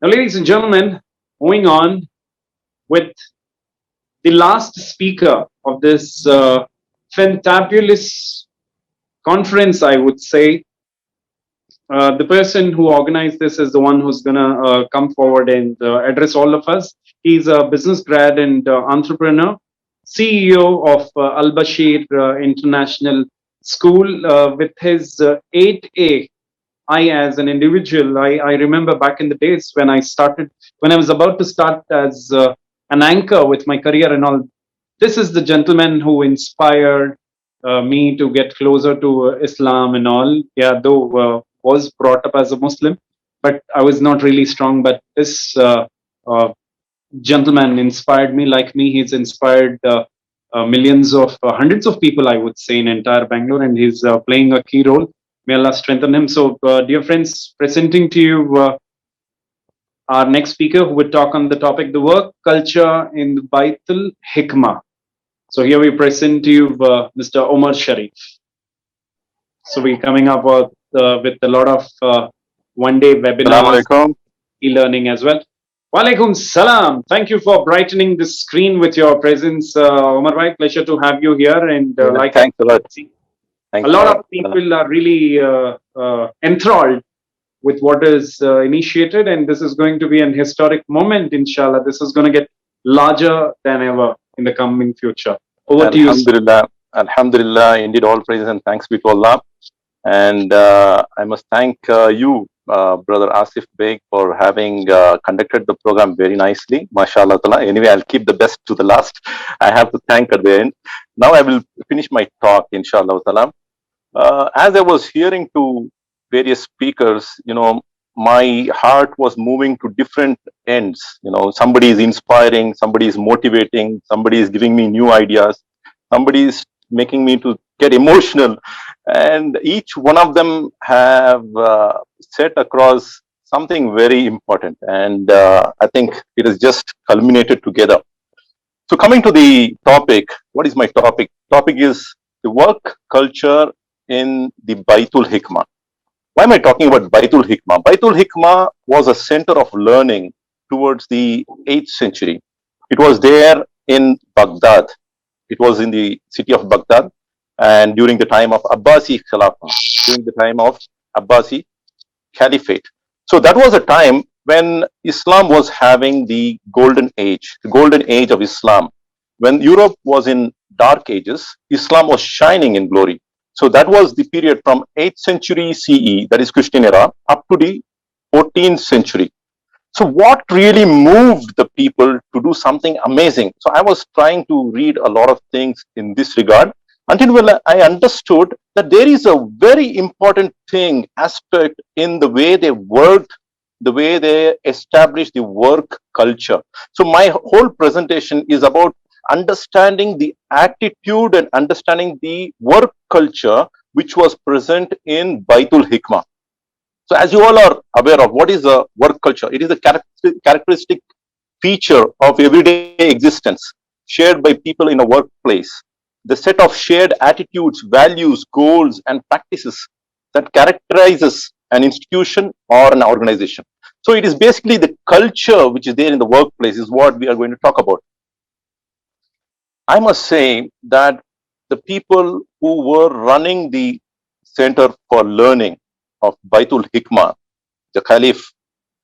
Now, ladies and gentlemen, moving on with the last speaker of this fantabulous conference, I would say. The person who organized this is the one who's going to come forward and address all of us. He's a business grad and entrepreneur, CEO of Al Bashir International School with his 8A. As an individual, I remember back in the days when I was about to start as an anchor with my career and all. This is the gentleman who inspired me to get closer to Islam and all. Yeah, though was brought up as a Muslim, but I was not really strong. But this gentleman inspired me. Like me, he's inspired millions of hundreds of people, I would say, in entire Bangalore, and he's playing a key role. May Allah strengthen him. So, dear friends, presenting to you our next speaker who will talk on the topic the work culture in the Baitul Hikmah. So here we present to you Mr. Omar Sharif. So we're coming up with a lot of one-day webinars, e-learning as well. Walaikum salam. Thank you for brightening the screen with your presence, Omar bhai. Pleasure to have you here. And thanks a lot. A lot of people are really enthralled with what is initiated, and this is going to be an historic moment, inshallah. This is going to get larger than ever in the coming future. Over to you. Alhamdulillah. Alhamdulillah. Indeed, all praises and thanks be to Allah. And I must thank you, Brother Asif Beg, for having conducted the program very nicely. MashaAllah ta'ala. Anyway, I'll keep the best to the last. I have to thank at the end. Now I will finish my talk, inshallah ta'ala. As I was hearing to various speakers, my heart was moving to different ends. Somebody is inspiring, somebody is motivating, somebody is giving me new ideas, somebody is making me to get emotional, and each one of them have set across something very important, and I think it is just culminated together. So coming to the topic, what is my topic? Topic is the work culture in the Baitul Hikmah. Why am I talking about Baitul Hikmah? Baitul Hikmah was a center of learning towards the 8th century. It was there in Baghdad. It was in the city of Baghdad, and during the time of Abbasi Khilafah, during the time of Abbasi Caliphate. So that was a time when Islam was having the golden age of Islam. When Europe was in dark ages, Islam was shining in glory. So that was the period from 8th century CE, that is Christian era, up to the 14th century. So what really moved the people to do something amazing? So I was trying to read a lot of things in this regard until I understood that there is a very important aspect in the way they worked, the way they established the work culture. So my whole presentation is about understanding the attitude and understanding the work culture which was present in Baitul Hikmah. So as you all are aware of, what is a work culture? It is a characteristic feature of everyday existence shared by people in a workplace. The set of shared attitudes, values, goals, and practices that characterizes an institution or an organization. So it is basically the culture which is there in the workplace is what we are going to talk about. I must say that the people who were running the Center for Learning of Baitul Hikmah, the Caliph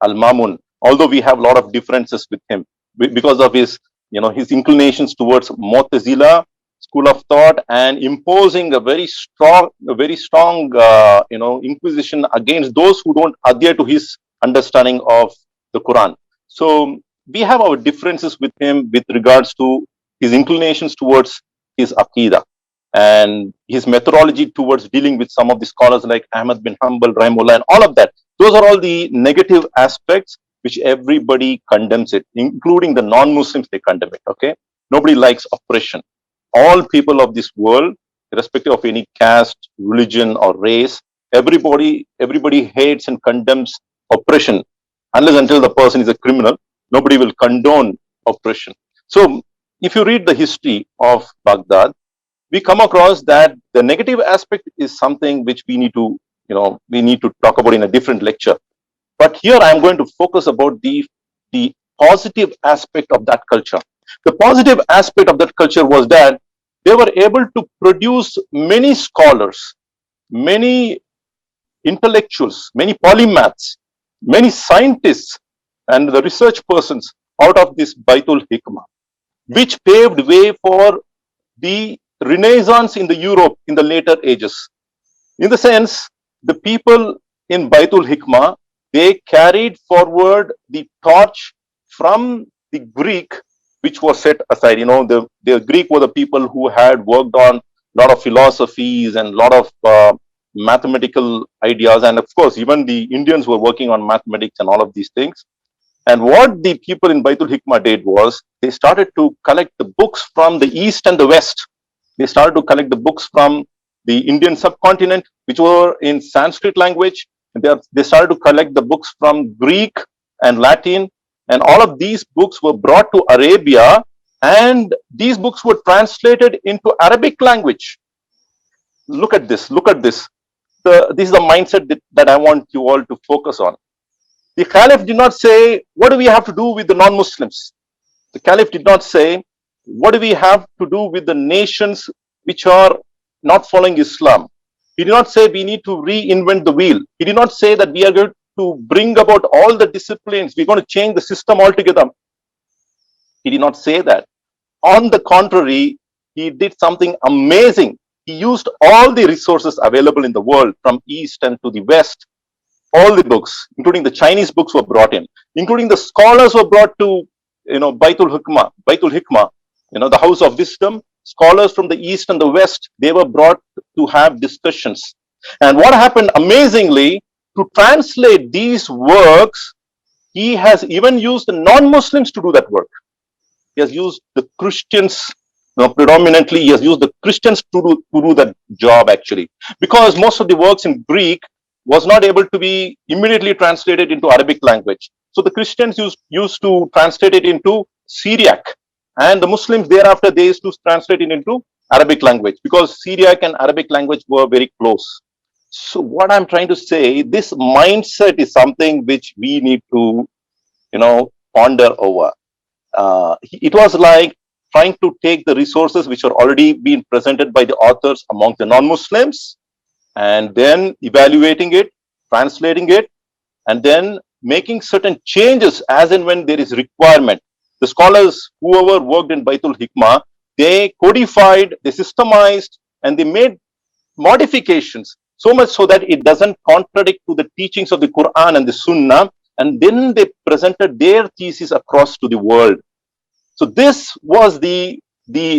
Al-Mamun, although we have a lot of differences with him because of his inclinations towards Mu'tazila school of thought and imposing a very strong inquisition against those who don't adhere to his understanding of the Quran. So we have our differences with him with regards to his inclinations towards his Aqidah and his methodology towards dealing with some of the scholars like Ahmad bin Hanbal, Rahimullah, and all of that. Those are all the negative aspects which everybody condemns it, including the non-Muslims, they condemn it, okay? Nobody likes oppression. All people of this world, irrespective of any caste, religion, or race, everybody hates and condemns oppression. Unless until the person is a criminal, nobody will condone oppression. So if you read the history of Baghdad, we come across that the negative aspect is something which we need to talk about in a different lecture. But here I am going to focus about the positive aspect of that culture. The positive aspect of that culture was that they were able to produce many scholars, many intellectuals, many polymaths, many scientists, and the research persons out of this Baitul Hikmah, which paved way for the Renaissance in the Europe in the later ages. In the sense, the people in Baitul Hikmah, they carried forward the torch from the Greek, which was set aside. You know, the Greek were the people who had worked on a lot of philosophies and a lot of mathematical ideas. And of course, even the Indians were working on mathematics and all of these things. And what the people in Baitul Hikmah did was they started to collect the books from the East and the West. They started to collect the books from the Indian subcontinent, which were in Sanskrit language. They started to collect the books from Greek and Latin. And all of these books were brought to Arabia. And these books were translated into Arabic language. Look at this. Look at this. This is the mindset that I want you all to focus on. The Caliph did not say, what do we have to do with the non-Muslims? The Caliph did not say, what do we have to do with the nations which are not following Islam? He did not say we need to reinvent the wheel. He did not say that we are going to bring about all the disciplines. We're going to change the system altogether. He did not say that. On the contrary, he did something amazing. He used all the resources available in the world from East and to the West. All the books, including the Chinese books, were brought in, including the scholars were brought to, Baitul Hikmah, the house of wisdom. Scholars from the East and the West, they were brought to have discussions. And what happened amazingly, to translate these works, he has even used the non-Muslims to do that work. He has used the Christians, predominantly, he has used the Christians to do that job actually. Because most of the works in Greek was not able to be immediately translated into Arabic language. So the Christians used to translate it into Syriac. And the Muslims thereafter, they used to translate it into Arabic language because Syriac and Arabic language were very close. So what I'm trying to say, this mindset is something which we need to, ponder over. It was like trying to take the resources which are already being presented by the authors among the non-Muslims, and then evaluating it, translating it, and then making certain changes as and when there is requirement. The scholars, whoever worked in Baitul Hikmah, they codified, they systemized, and they made modifications, so much so that it doesn't contradict to the teachings of the Quran and the Sunnah, and then they presented their thesis across to the world. So this was the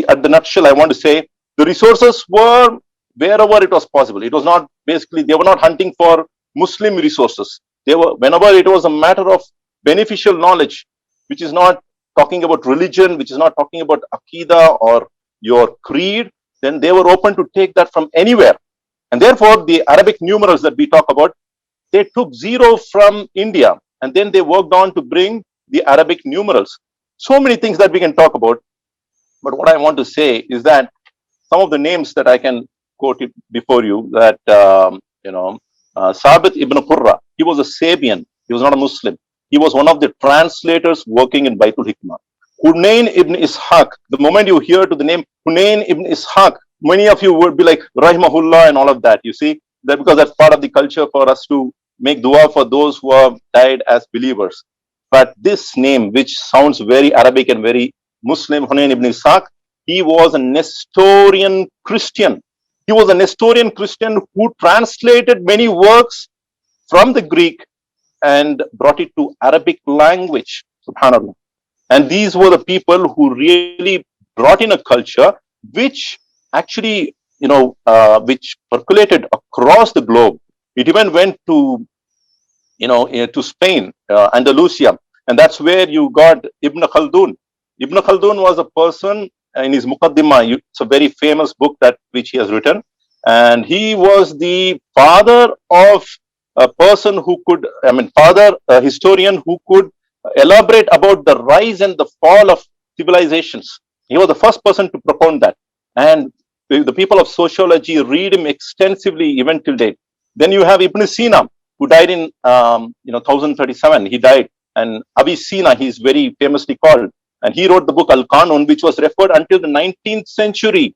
at the nutshell, I want to say, the resources were wherever it was possible. It was not basically, they were not hunting for Muslim resources. They were, whenever it was a matter of beneficial knowledge, which is not talking about religion, which is not talking about Aqidah or your creed, then they were open to take that from anywhere. And therefore, the Arabic numerals that we talk about, they took 0 from India, and then they worked on to bring the Arabic numerals. So many things that we can talk about. But what I want to say is that some of the names that I can quote it before you, that, Sabit ibn Qurra, he was a Sabian. He was not a Muslim. He was one of the translators working in Baitul Hikmah. Hunayn ibn Ishaq, the moment you hear to the name Hunayn ibn Ishaq, many of you would be like, Rahimahullah and all of that, you see, that because that's part of the culture for us to make dua for those who have died as believers. But this name, which sounds very Arabic and very Muslim, Hunayn ibn Ishaq, he was a Nestorian Christian. He was a Nestorian Christian who translated many works from the Greek and brought it to Arabic language, subhanAllah. And these were the people who really brought in a culture which actually, which percolated across the globe. It even went to, to Spain, Andalusia. And that's where you got Ibn Khaldun. Ibn Khaldun was a person in his Muqaddimah. It's a very famous book which he has written. And he was the father of a person who could, a historian who could elaborate about the rise and the fall of civilizations. He was the first person to propound that. And the people of sociology read him extensively even till date. Then you have Ibn Sina. who died in 1037. He died, and Avicenna, he's very famously called, and he wrote the book Al-Qanun, which was referred until the 19th century.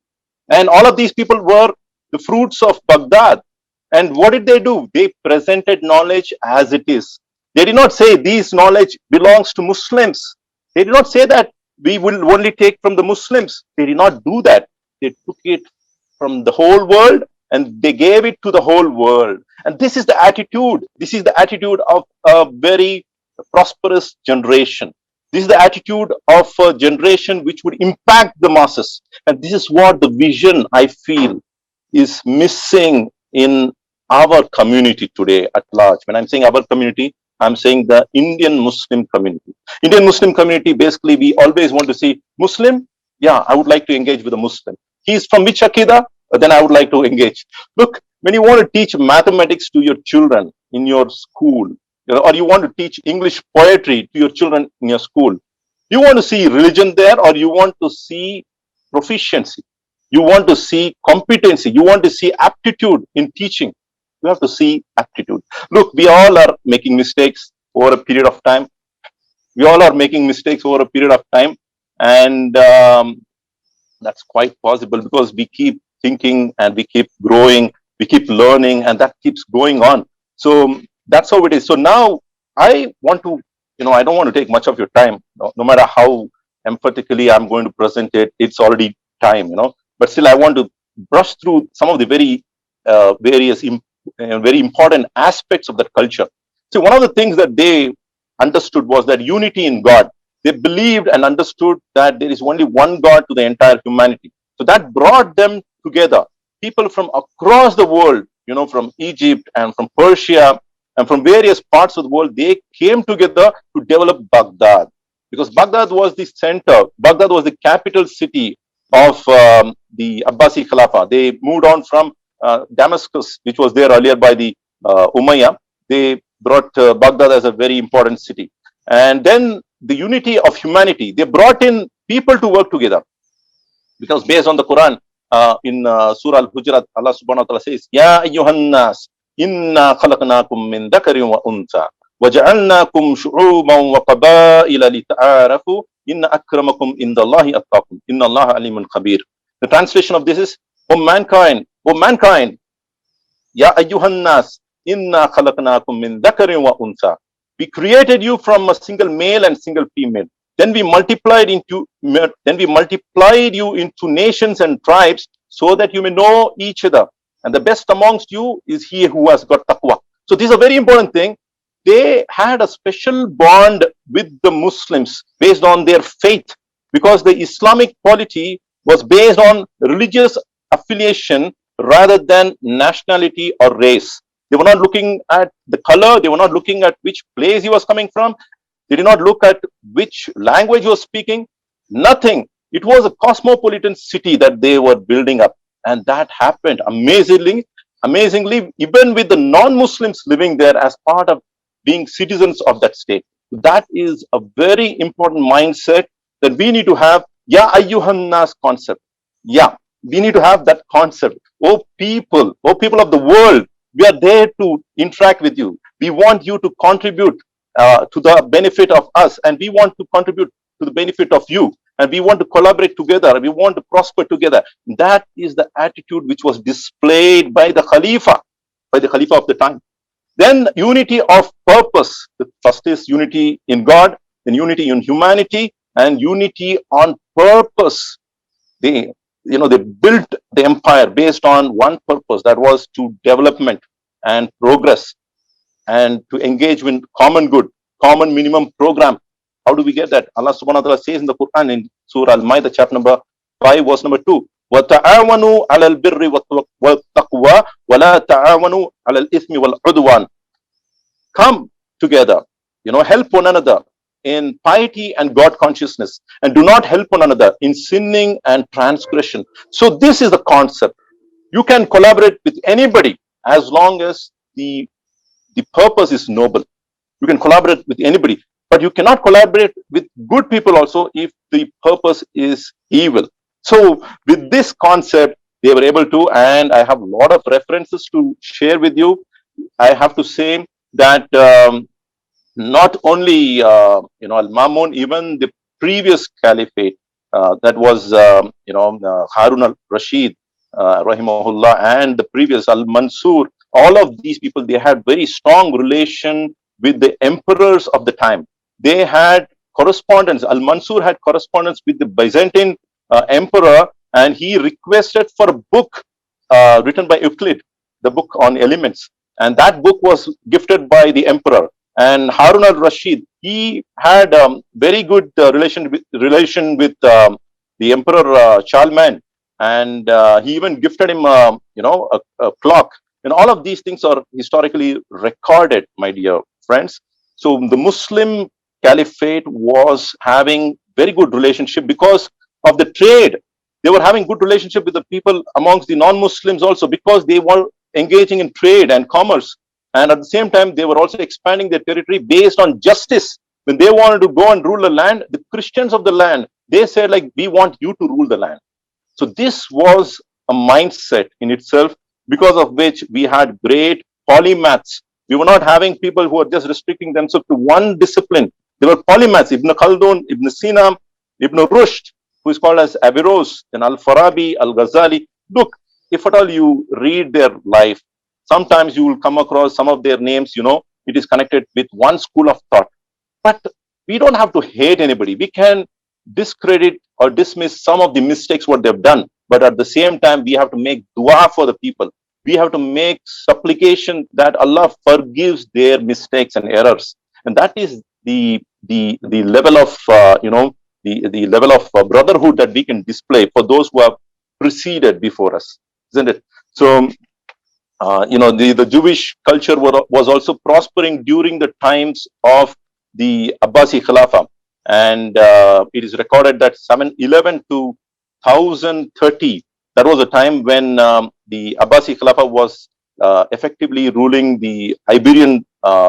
And all of these people were the fruits of Baghdad. And what did they do? They presented knowledge as it is. They did not say this knowledge belongs to Muslims. They did not say that we will only take from the Muslims. They did not do that. They took it from the whole world and they gave it to the whole world. And this is the attitude. This is the attitude of a very prosperous generation. This is the attitude of a generation which would impact the masses. And this is what the vision I feel is missing in our community today at large. When I'm saying our community, I'm saying the Indian Muslim community. Indian Muslim community, basically, we always want to see Muslim. Yeah, I would like to engage with a Muslim. He's from which Aqidah? Then I would like to engage. Look, when you want to teach mathematics to your children in your school, or you want to teach English poetry to your children in your school, you want to see religion there, or you want to see proficiency? You want to see competency. You want to see aptitude in teaching. You have to see aptitude. Look, we all are making mistakes over a period of time. We all are making mistakes over a period of time. And that's quite possible because we keep thinking and we keep growing, we keep learning, and that keeps going on. So that's how it is. So now I want to, I don't want to take much of your time, no matter how emphatically I'm going to present it. It's already time, but still I want to brush through some of the very various very important aspects of that culture. So one of the things that they understood was that unity in God. They believed and understood that there is only one God to the entire humanity. So that brought them together. People from across the world, from Egypt and from Persia and from various parts of the world, they came together to develop Baghdad. Because Baghdad was the center, Baghdad was the capital city of the Abbasi Khilafah. They moved on from Damascus, which was there earlier by the Umayyad. They brought Baghdad as a very important city. And then the unity of humanity, they brought in people to work together. Because based on the Quran, in Surah Al-Hujurat, Allah subhanahu wa ta'ala says, Ya ayyuhan nas, inna khalaqnakum min dhakarin wa untha, waja'alnakum shu'uban wa qabaila lita'arafu, inna akramakum indallahi attaqakum, inna Allah alimun khabir. The translation of this is, O mankind, Ya ayyuhan nas, inna khalaqnakum min dhakarin wa untha. We created you from a single male and single female. Then we multiplied you into nations and tribes so that you may know each other. And the best amongst you is he who has got taqwa. So this is a very important thing. They had a special bond with the Muslims based on their faith, because the Islamic polity was based on religious affiliation rather than nationality or race. They were not looking at the color. They were not looking at which place he was coming from. They did not look at which language he was speaking. Nothing. It was a cosmopolitan city that they were building up. And that happened amazingly, even with the non-Muslims living there as part of being citizens of that state. That is a very important mindset that we need to have. Ya ayyuhan nas concept. Yeah, we need to have that concept. Oh people of the world, we are there to interact with you. We want you to contribute to the benefit of us, and we want to contribute to the benefit of you, and we want to collaborate together. We want to prosper together. That is the attitude which was displayed by the Khalifa of the time. Then unity of purpose. The first is unity in God, then unity in humanity, and unity on purpose. They built the empire based on one purpose, that was to development and progress and to engage in common good, common minimum program. How do we get that? Allah subhanahu wa ta'ala says in the Quran in Surah Al-Maidah chapter number 5 verse number 2, وَتَعَاوَنُوا عَلَى الْبِرِّ وَالتَّقْوَى وَلَا تَعَاوَنُوا عَلَى الْإِثْمِ وَالْعُدْوَانِ. Come together, help one another in piety and God consciousness, and do not help one another in sinning and transgression. So this is the concept. You can collaborate with anybody as long as the purpose is noble. You can collaborate with anybody, but you cannot collaborate with good people also if the purpose is evil. So with this concept, they were able to, and I have a lot of references to share with you. I have to say that not only Al-Mamun, even the previous caliphate that was Harun al-Rashid, rahimahullah, and the previous Al-Mansur, all of these people, they had very strong relation with the emperors of the time. They had correspondence. Al-Mansur had correspondence with the Byzantine emperor, and he requested for a book written by Euclid, the book on elements, and that book was gifted by the emperor. And Harun al-Rashid, he had very good relation with the Emperor Charlemagne, and he even gifted him, a clock. And all of these things are historically recorded, my dear friends. So the Muslim Caliphate was having very good relationship because of the trade. They were having good relationship with the people amongst the non-Muslims also, because they were engaging in trade and commerce. And at the same time, they were also expanding their territory based on justice. When they wanted to go and rule the land, the Christians of the land, they said, like, we want you to rule the land. So this was a mindset in itself, because of which we had great polymaths. We were not having people who are just restricting themselves to one discipline. They were polymaths. Ibn Khaldun, Ibn Sina, Ibn Rushd, who is called as Averroes, then Al-Farabi, Al-Ghazali. Look, if at all you read their life, sometimes you will come across some of their names, it is connected with one school of thought. But we don't have to hate anybody. We can discredit or dismiss some of the mistakes what they've done. But at the same time, we have to make dua for the people. We have to make supplication that Allah forgives their mistakes and errors. And that is the level of, the level of brotherhood that we can display for those who have preceded before us, isn't it? So, the Jewish culture was also prospering during the times of the Abbasi Khilafah. And it is recorded that 711 to 1030, that was a time when the Abbasi Khilafah was effectively ruling the Iberian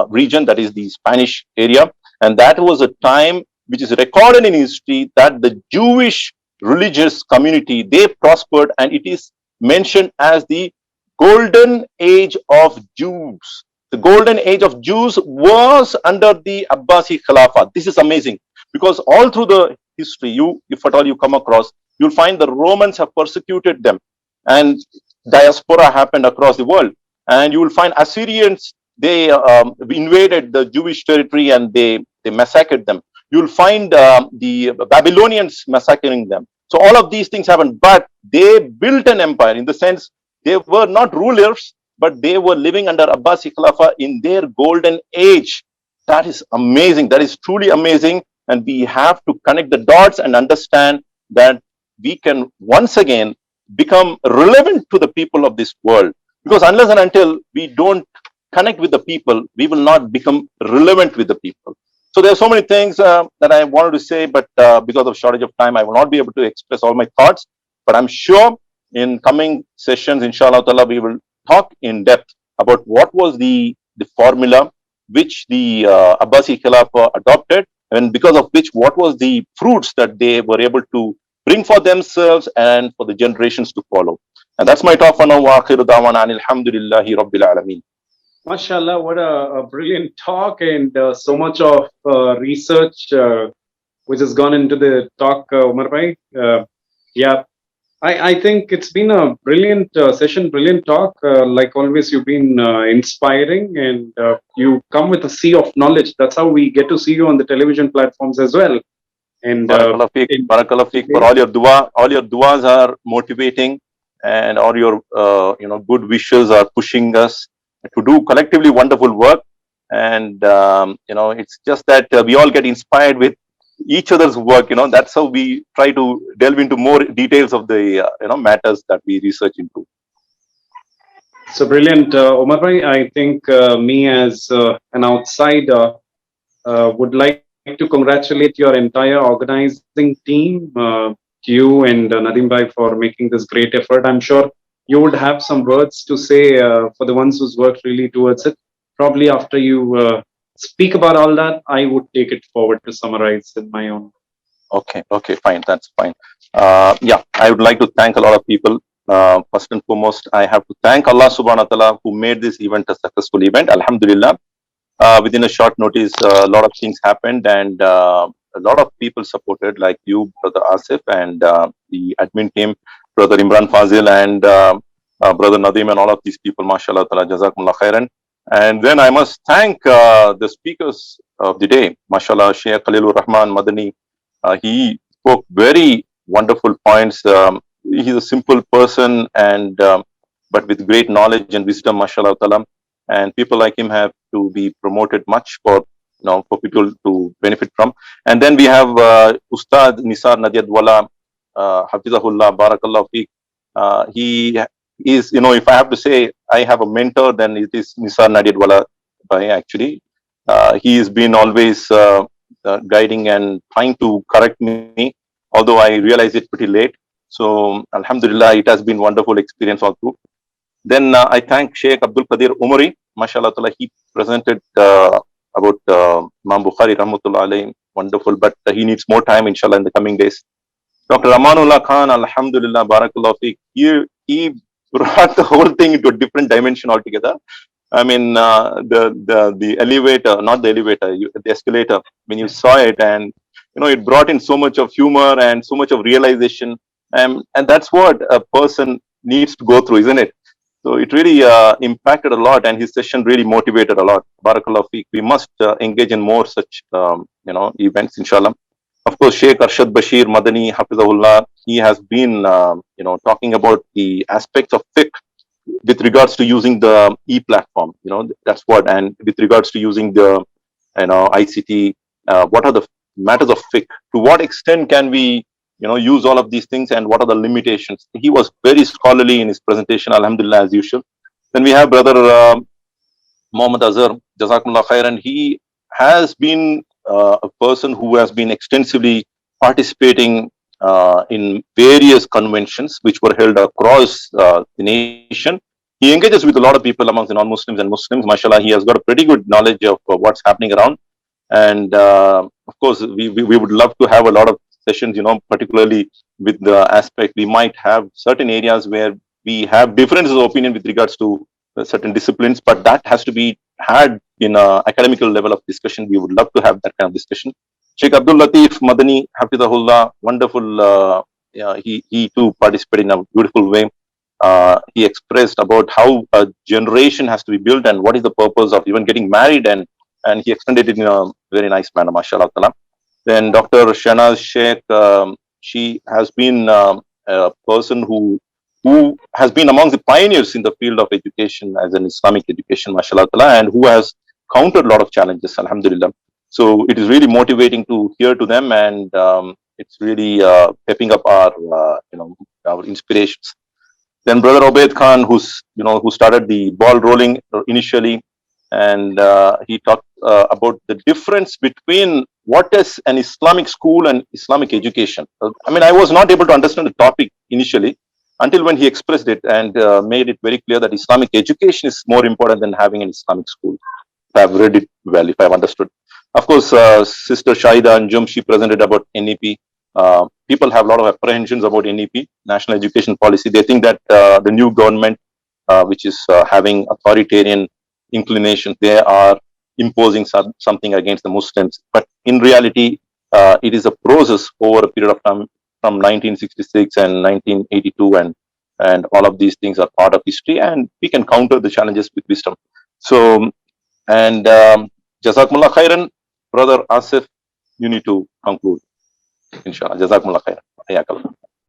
region, that is the Spanish area. And that was a time which is recorded in history that the Jewish religious community, they prospered, and it is mentioned as the golden age of Jews. The golden age of Jews was under the Abbasi Khilafah. This is amazing, because all through the history, if at all you come across, you'll find the Romans have persecuted them, and diaspora happened across the world. And you will find Assyrians, they invaded the Jewish territory and they massacred them. You'll find the Babylonians massacring them. So all of these things happened, but they built an empire, in the sense they were not rulers, but they were living under Abbasi Khilafah in their golden age. That is amazing. That is truly amazing. And we have to connect the dots and understand that we can once again become relevant to the people of this world. Because unless and until we don't connect with the people, we will not become relevant with the people. So there are so many things that I wanted to say, but because of shortage of time, I will not be able to express all my thoughts. But I'm sure in coming sessions, inshallah ta'ala, we will talk in depth about what was the formula which the Abbasi Khilafah adopted, and because of which, what was the fruits that they were able to bring for themselves and for the generations to follow. And that's my talk for now. Wa akhiru da'wana alhamdulillahi rabbil alameen. Mashallah, what a brilliant talk, and so much of research which has gone into the talk, Umar bhai. Yeah, I think it's been a brilliant session, brilliant talk. Like always, you've been inspiring, and you come with a sea of knowledge. That's how we get to see you on the television platforms as well. And Barakallah feek, for all your dua. All your duas are motivating, and all your good wishes are pushing us to do collectively wonderful work. And it's just that we all get inspired with each other's work. That's how we try to delve into more details of the matters that we research into. So brilliant, Omar bhai. I think me as an outsider would like to congratulate your entire organizing team, you and Nadeem bhai, for making this great effort. I'm sure you would have some words to say for the ones who's worked really towards it. Probably after you speak about all that, I would take it forward to summarize in my own. Okay, fine, that's fine. I would like to thank a lot of people First and foremost, I have to thank Allah subhanahu wa ta'ala who made this event a successful event. Alhamdulillah. Within a short notice, a lot of things happened, and a lot of people supported, like you, Brother Asif, and the admin team, Brother Imran Fazil, and Brother Nadim, and all of these people, mashallah ta'ala, jazakumullah khairan. And then I must thank the speakers of the day, mashallah, Sheikh Khalilur Rahman Madani. He spoke very wonderful points. He's a simple person, and but with great knowledge and wisdom, mashallah ta'ala. And people like him have to be promoted much for for people to benefit from. And then we have Ustad Nisar Nadiadwala, Hafizahullah, Barakallah Fiq. He is, if I have to say I have a mentor, then it is Nisar Nadiadwala Bhai, actually. He has been always guiding and trying to correct me, although I realize it pretty late. So Alhamdulillah, it has been wonderful experience all through. Then I thank Sheikh Abdul Qadir Umari, mashallah ta'ala. He presented about Imam Bukhari, rahmatullah alayhi, wonderful, but he needs more time, inshallah, in the coming days. Dr. Amanullah Khan, alhamdulillah, barakallah fiqh, he brought the whole thing into a different dimension altogether. I mean, the elevator, not the elevator, the escalator, when you saw it, and it brought in so much of humor and so much of realization, and that's what a person needs to go through, isn't it? So it really impacted a lot, and his session really motivated a lot. Barakallah Fiqh. We must engage in more such, events, inshallah. Of course, Sheikh Arshad Bashir Madani, Hafizahullah, he has been, talking about the aspects of fiqh with regards to using the e-platform. That's what, and with regards to using the, ICT, what are the matters of fiqh? To what extent can we use all of these things, and what are the limitations? He was very scholarly in his presentation, alhamdulillah, as usual. Then we have Brother Muhammad Azhar, jazakumullah khairan. He has been a person who has been extensively participating in various conventions which were held across the nation. He engages with a lot of people amongst the non-Muslims and Muslims. Mashallah, he has got a pretty good knowledge of what's happening around. And of course, we would love to have a lot of sessions, particularly with the aspect, we might have certain areas where we have differences of opinion with regards to certain disciplines, but that has to be had in a academical level of discussion. We would love to have that kind of discussion. Sheikh Abdul Latif Madani, Hafizahullah, wonderful. He too participated in a beautiful way. He expressed about how a generation has to be built and what is the purpose of even getting married, and he extended it in a very nice manner, mashallah ta'ala. Then Dr. Shanaz Sheikh, she has been a person who has been among the pioneers in the field of education as an Islamic education, mashallah ta'ala, and who has countered a lot of challenges, alhamdulillah. So it is really motivating to hear to them, and it's really pepping up our inspirations. Then Brother Obaid Khan, who started the ball rolling initially, and he talked about the difference between what is an Islamic school and Islamic education. I was not able to understand the topic initially until when he expressed it and made it very clear that Islamic education is more important than having an Islamic school. If I've read it well, if I've understood. Of course, Sister Shaida Anjum, she presented about NEP. People have a lot of apprehensions about NEP, National Education Policy. They think that the new government, which is having authoritarian inclinations, they are imposing something against the Muslims. But in reality, it is a process over a period of time from 1966 and 1982, and all of these things are part of history, and we can counter the challenges with wisdom. So, and Jazakumullah khairan, Brother Asif, you need to conclude. Inshallah. Jazakumullah khairan.